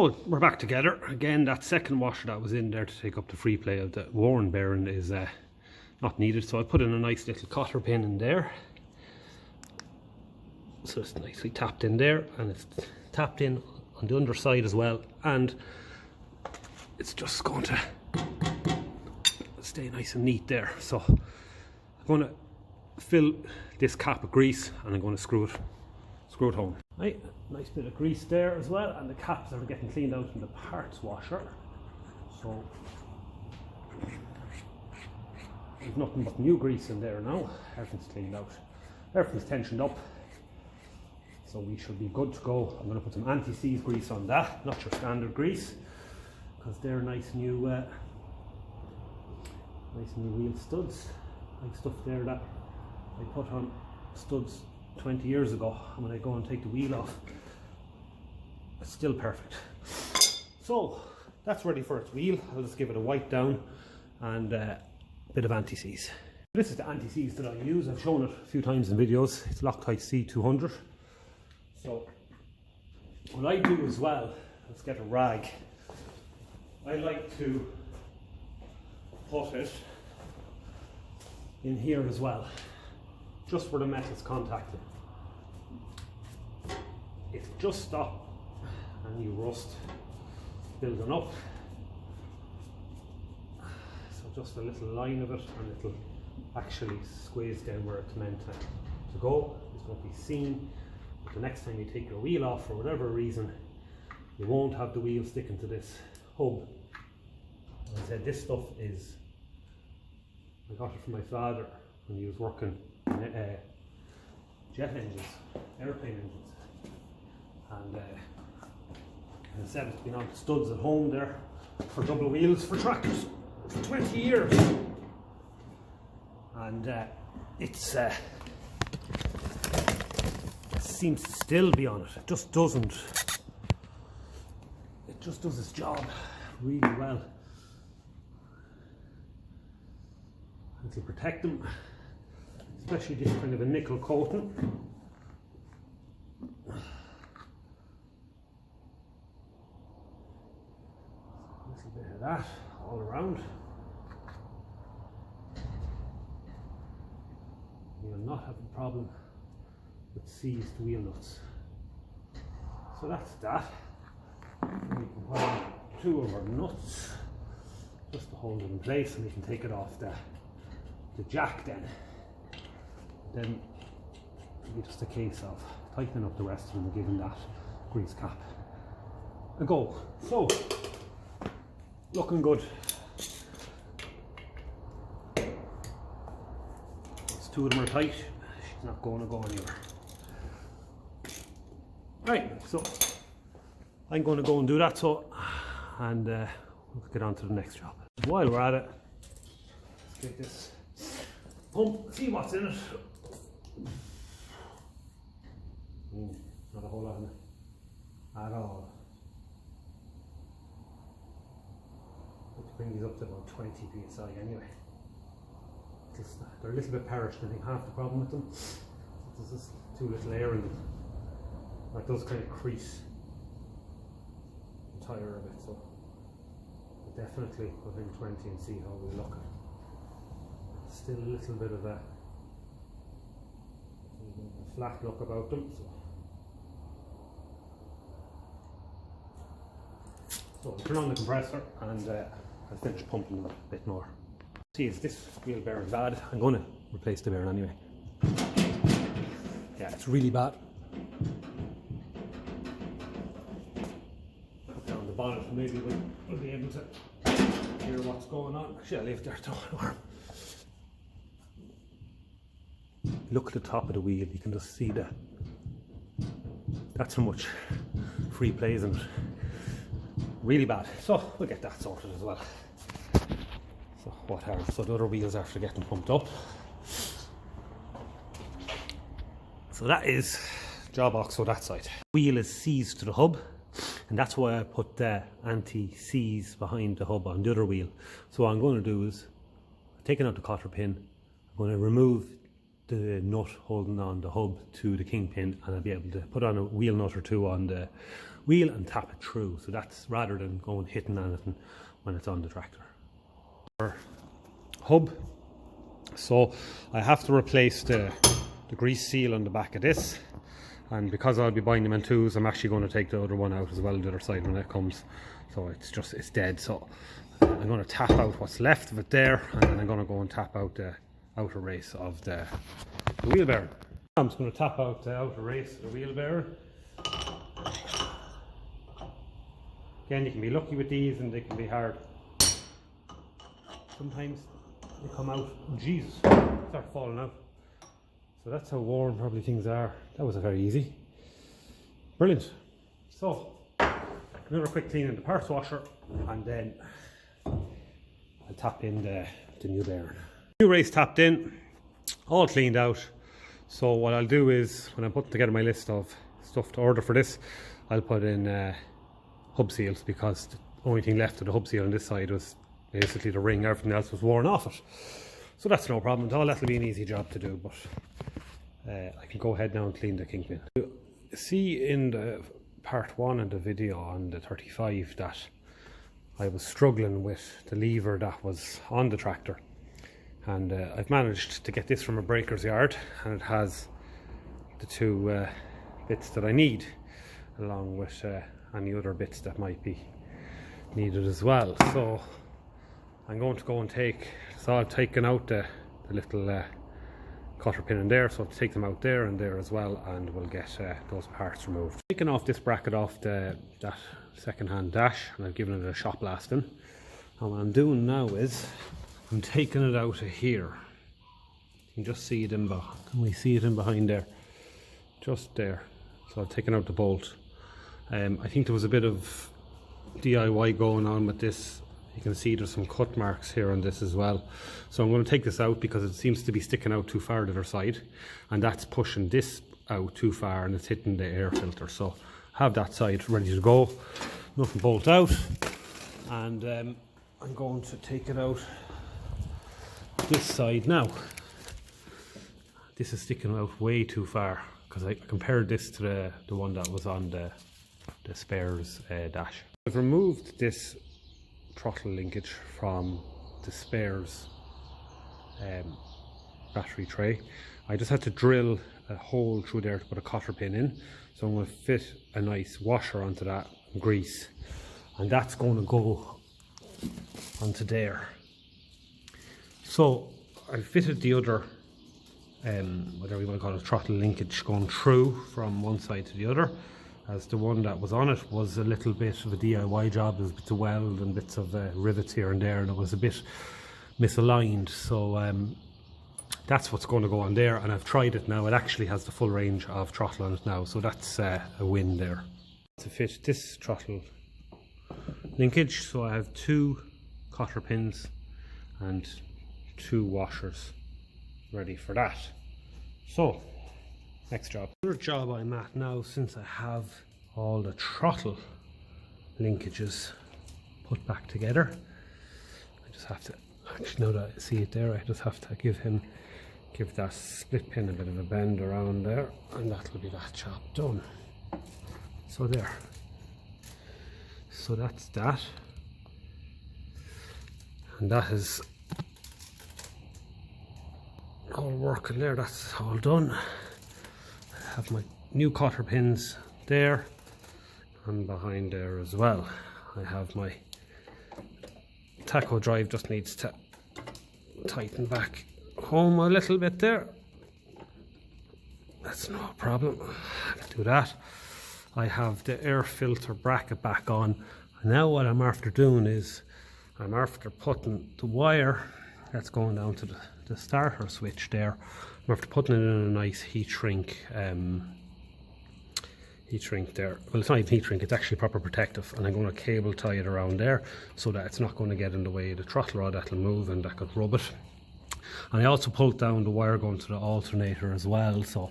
So we're back together again. That second washer that was in there to take up the free play of the worn bearing is not needed, so I put in a nice little cotter pin in there, so it's nicely tapped in there, and it's tapped in on the underside as well, and it's just going to stay nice and neat there. So I'm going to fill this cap with grease and I'm going to screw it home. Right, nice bit of grease there as well, and the caps are getting cleaned out in the parts washer. So there's nothing but new grease in there now. Everything's cleaned out, everything's tensioned up, so we should be good to go. I'm going to put some anti-seize grease on that, not your standard grease, because they're nice new wheel studs. Like stuff there that I put on studs 20 years ago, and when I go and take the wheel off, it's still perfect. So that's ready for its wheel. I'll just give it a wipe down and a bit of anti-seize. This is the anti-seize that I use. I've shown it a few times in videos. It's Loctite C200. So what I do as well, let's get a rag. I like to put it in here as well, just where the metal's contacting. It just stop any rust building up. So just a little line of it, and it'll actually squeeze down where it's meant to go. It won't be seen, but the next time you take your wheel off for whatever reason, you won't have the wheel sticking to this hub. As I said, this stuff is, I got it from my father when he was working in jet engines, airplane engines, and as I said, it's been on studs at home there for double wheels for tractors for 20 years, and it seems to still be on it. It just doesn't. It just does its job really well. It'll protect them, especially this kind of a nickel coating. A little bit of that all around. You'll not have a problem with seized wheel nuts. So that's that. We can put on 2 of our nuts just to hold it in place, and we can take it off the jack then. Then it'll be just a case of tightening up the rest of them and giving that grease cap a go. So, looking good. These 2 of them are tight. She's not going to go anywhere. Right, so I'm going to go and do that, and we'll get on to the next job. While we're at it, let's get this pump, see what's in it. Not a whole lot in it at all. Let's bring these up to about 20 psi anyway. They're a little bit perished. I think half the problem with them is there's just too little air in them. That does kind of crease the tyre a bit, so I'll definitely put in 20 and see how we look. Still a little bit of a flat look about them. So I'll turn on the compressor and I'll finish pumping them a bit more. See, is this wheel bearing bad? I'm going to replace the bearing anyway. Yeah, it's really bad. Put down the bonnet and maybe we'll be able to hear what's going on. Actually, I'll leave it there, don't worry. Look at the top of the wheel, you can just see that's how much free play is in it. Really bad. So we'll get that sorted as well. So what are the other wheels after getting pumped up? So that is job box on that side. Wheel is seized to the hub, and that's why I put the anti-seize behind the hub on the other wheel. So what I'm going to do is, taking out the cotter pin, I'm going to remove the nut holding on the hub to the kingpin, and I'll be able to put on a wheel nut or two on the wheel and tap it through. So that's rather than going hitting anything when it's on the tractor. Hub. So I have to replace the grease seal on the back of this, and because I'll be buying them in twos, I'm actually going to take the other one out as well, the other side when it comes. So it's dead. So I'm going to tap out what's left of it there, and then I'm going to go and tap out the outer race of the wheel bearing. I'm just going to tap out the outer race of the wheel bearing. Again, you can be lucky with these and they can be hard. Sometimes they come out, oh Jesus, start falling out. So that's how worn probably things are. That was a very easy. Brilliant. So another quick clean in the parts washer, and then I'll tap in the new bearing. New race tapped in, all cleaned out. So what I'll do is, when I'm putting together my list of stuff to order for this, I'll put in hub seals, because the only thing left of the hub seal on this side was basically the ring. Everything else was worn off it. So that's no problem at all. That'll be an easy job to do, but I can go ahead now and clean the kingpin. You see in the part 1 of the video on the 35 that I was struggling with the lever that was on the tractor, and I've managed to get this from a breaker's yard, and it has the two bits that I need, along with any other bits that might be needed as well. So I'm going to go and I've taken out the little cutter pin in there, so I'll take them out there and there as well, and we'll get those parts removed. Taking off this bracket off that second-hand dash, and I've given it a shot blasting, and what I'm doing now is I'm taking it out of here. You can just see it in behind. Can we see it in behind there? Just there. So I've taken out the bolt. I think there was a bit of DIY going on with this. You can see there's some cut marks here on this as well. So I'm going to take this out because it seems to be sticking out too far to the other side, and that's pushing this out too far and it's hitting the air filter. So have that side ready to go, nothing bolt out, and I'm going to take it out this side now. This is sticking out way too far, because I compared this to the one that was on the spares dash. I've removed this throttle linkage from the spares battery tray. I just had to drill a hole through there to put a cotter pin in, so I'm going to fit a nice washer onto that and grease, and that's going to go onto there. So I fitted the other whatever you want to call it, throttle linkage going through from one side to the other, as the one that was on it was a little bit of a DIY job. There's bits of weld and bits of rivets here and there, and it was a bit misaligned. So that's what's going to go on there, and I've tried it now. It actually has the full range of throttle on it now, so that's a win there. To fit this throttle linkage, so I have 2 cotter pins and 2 washers ready for that. So next job. Another job I'm at now, since I have all the throttle linkages put back together, I just have to, actually now that I see it there, I just have to give that split pin a bit of a bend around there, and that'll be that job done. So there. So that's that. And that is all working there, that's all done. I have my new cotter pins there and behind there as well. I have my tacho drive, just needs to tighten back home a little bit there. That's no problem, I can do that. I have the air filter bracket back on, and now what I'm after doing is I'm after putting the wire that's going down to the starter switch there. I'm after putting it in a nice heat shrink there. Well, it's not even heat shrink, it's actually proper protective, and I'm going to cable tie it around there so that it's not going to get in the way of the throttle rod that'll move and that could rub it. And I also pulled down the wire going to the alternator as well, so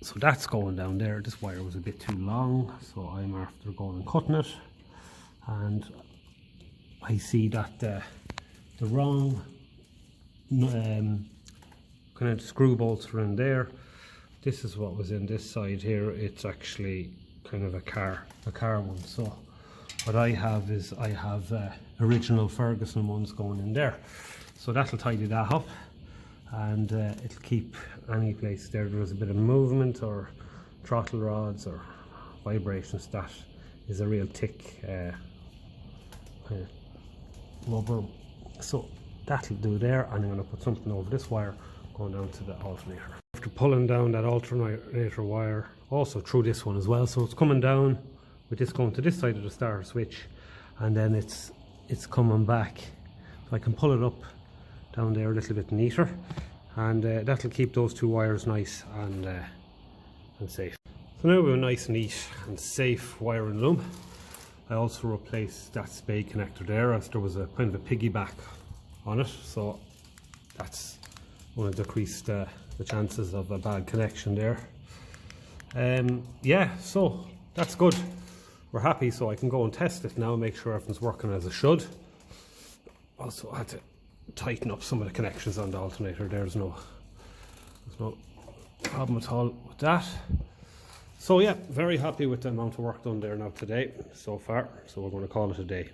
so that's going down there. This wire was a bit too long, so I'm after going and cutting it, and I see that the wrong kind of screw bolts are in there. This is what was in this side here. It's actually kind of a car one. So what I have is original Ferguson ones going in there. So that'll tidy that up, and it'll keep any place there was a bit of movement or throttle rods or vibrations. That is a real thick rubber. So that'll do there, and I'm going to put something over this wire going down to the alternator. After pulling down that alternator wire also through this one as well, so it's coming down with this going to this side of the starter switch, and then it's coming back. So I can pull it up down there a little bit neater, and that'll keep those two wires nice and safe. So now we have a nice, neat and safe wiring loom. I also replaced that spade connector there, as there was a kind of a piggyback on it, so that's going to decrease the chances of a bad connection there. Yeah, so that's good. We're happy, so I can go and test it now and make sure everything's working as it should. Also, I had to tighten up some of the connections on the alternator. There's no problem at all with that. So yeah, very happy with the amount of work done there now today so far, so we're going to call it a day.